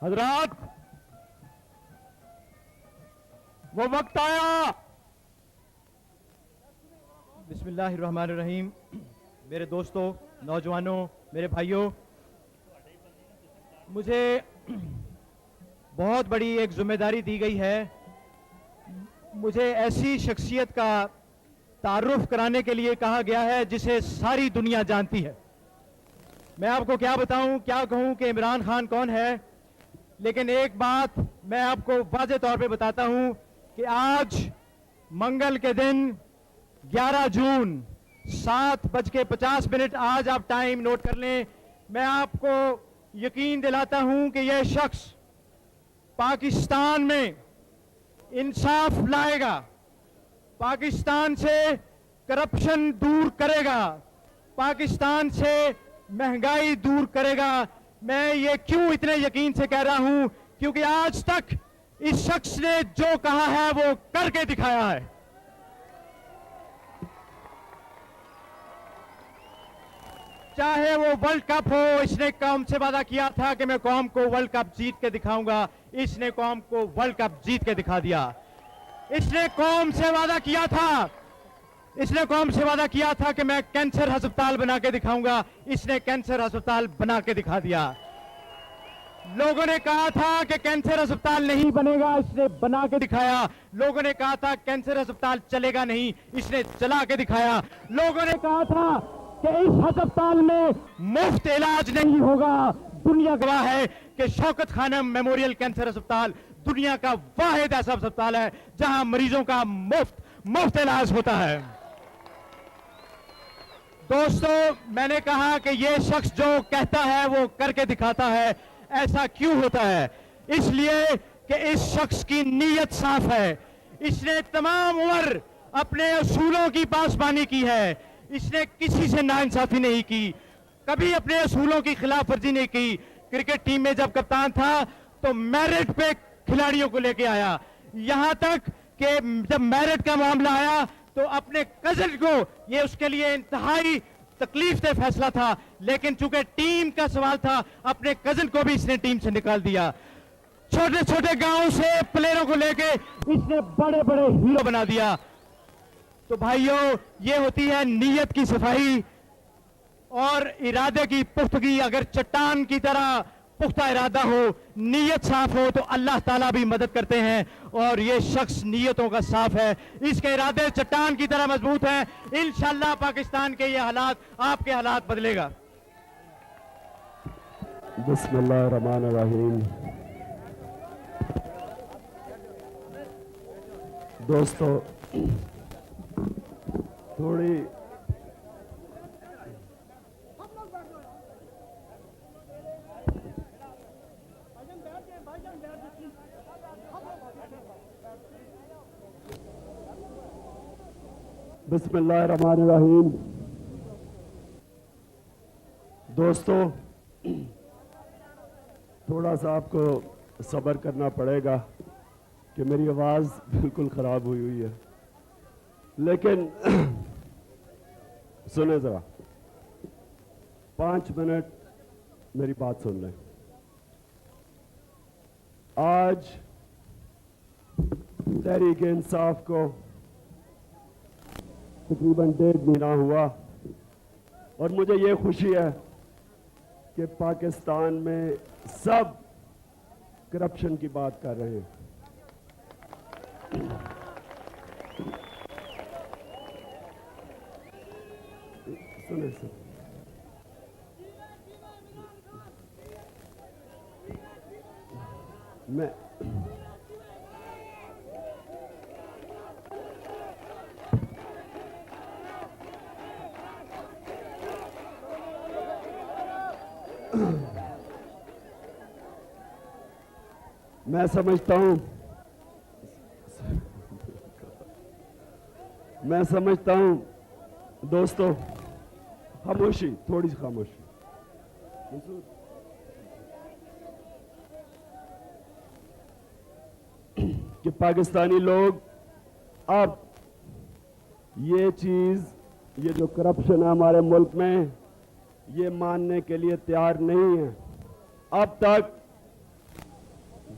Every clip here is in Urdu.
حضرات وہ وقت آیا. بسم اللہ الرحمن الرحیم. میرے دوستوں, نوجوانوں, میرے بھائیوں, مجھے بہت بڑی ایک ذمہ داری دی گئی ہے. مجھے ایسی شخصیت کا تعارف کرانے کے لیے کہا گیا ہے جسے ساری دنیا جانتی ہے. میں آپ کو کیا بتاؤں, کیا کہوں کہ عمران خان کون ہے, لیکن ایک بات میں آپ کو واضح طور پہ بتاتا ہوں کہ آج منگل کے دن 11 جون 7:50 آج آپ ٹائم نوٹ کر لیں. میں آپ کو یقین دلاتا ہوں کہ یہ شخص پاکستان میں انصاف لائے گا, پاکستان سے کرپشن دور کرے گا, پاکستان سے مہنگائی دور کرے گا. میں یہ کیوں اتنے یقین سے کہہ رہا ہوں, کیونکہ آج تک اس شخص نے جو کہا ہے وہ کر کے دکھایا ہے. چاہے وہ ورلڈ کپ ہو, اس نے قوم سے وعدہ کیا تھا کہ میں قوم کو ورلڈ کپ جیت کے دکھاؤں گا. اس نے قوم کو ورلڈ کپ جیت کے دکھا دیا. اس نے قوم سے وعدہ کیا تھا, اس نے قوم سے وعدہ کیا تھا کہ میں کینسر ہسپتال بنا کے دکھاؤں گا. اس نے کینسر ہسپتال بنا کے دکھا دیا. لوگوں نے کہا تھا کہ کینسر ہسپتال نہیں بنے گا, اس نے بنا کے دکھایا. لوگوں نے کہا تھا کینسر ہسپتال چلے گا نہیں, اس نے چلا کے دکھایا. لوگوں نے کہا تھا کہ اس ہسپتال میں مفت علاج نہیں ہوگا. دنیا گواہ ہے کہ شوکت خانم میموریل کینسر ہسپتال دنیا کا واحد ایسا ہسپتال ہے جہاں مریضوں کا مفت علاج ہوتا ہے. دوستو, میں نے کہا کہ یہ شخص جو کہتا ہے وہ کر کے دکھاتا ہے. ایسا کیوں ہوتا ہے؟ اس لیے کہ اس شخص کی نیت صاف ہے. اس نے تمام عمر اپنے اصولوں کی پاسبانی کی ہے. اس نے کسی سے ناانصافی نہیں کی, کبھی اپنے اصولوں کی خلاف ورزی نہیں کی. کرکٹ ٹیم میں جب کپتان تھا تو میرٹ پہ کھلاڑیوں کو لے کے آیا. یہاں تک کہ جب میرٹ کا معاملہ آیا تو اپنے کزن کو, یہ اس کے لیے انتہائی تکلیف دہ فیصلہ تھا, لیکن چونکہ ٹیم کا سوال تھا اپنے کزن کو بھی اس نے ٹیم سے نکال دیا. چھوٹے چھوٹے گاؤں سے پلیئروں کو لے کے اس نے بڑے بڑے ہیرو بنا دیا. تو بھائیوں, یہ ہوتی ہے نیت کی صفائی اور ارادے کی پختگی. اگر چٹان کی طرح پختہ ارادہ ہو, نیت صاف ہو تو اللہ تعالیٰ بھی مدد کرتے ہیں. اور یہ شخص نیتوں کا صاف ہے, اس کے ارادے چٹان کی طرح مضبوط ہیں. انشاءاللہ پاکستان کے یہ حالات, آپ کے حالات بدلے گا. بسم اللہ الرحمن الرحیم. دوستو, تھوڑی بسم اللہ الرحمن الرحیم. دوستو, تھوڑا سا آپ کو صبر کرنا پڑے گا کہ میری آواز بالکل خراب ہوئی ہے, لیکن سنیں ذرا 5 منٹ میری بات سن لیں. آج تحریک انصاف کو تقریباً 1.5 مہینہ ہوا, اور مجھے یہ خوشی ہے کہ پاکستان میں سب کرپشن کی بات کر رہے ہیں. سنیں سر, میں سمجھتا ہوں دوستو, خاموشی, تھوڑی سی خاموشی. کہ پاکستانی لوگ اب یہ چیز, یہ جو کرپشن ہے ہمارے ملک میں, یہ ماننے کے لیے تیار نہیں ہے. اب تک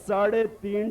3.5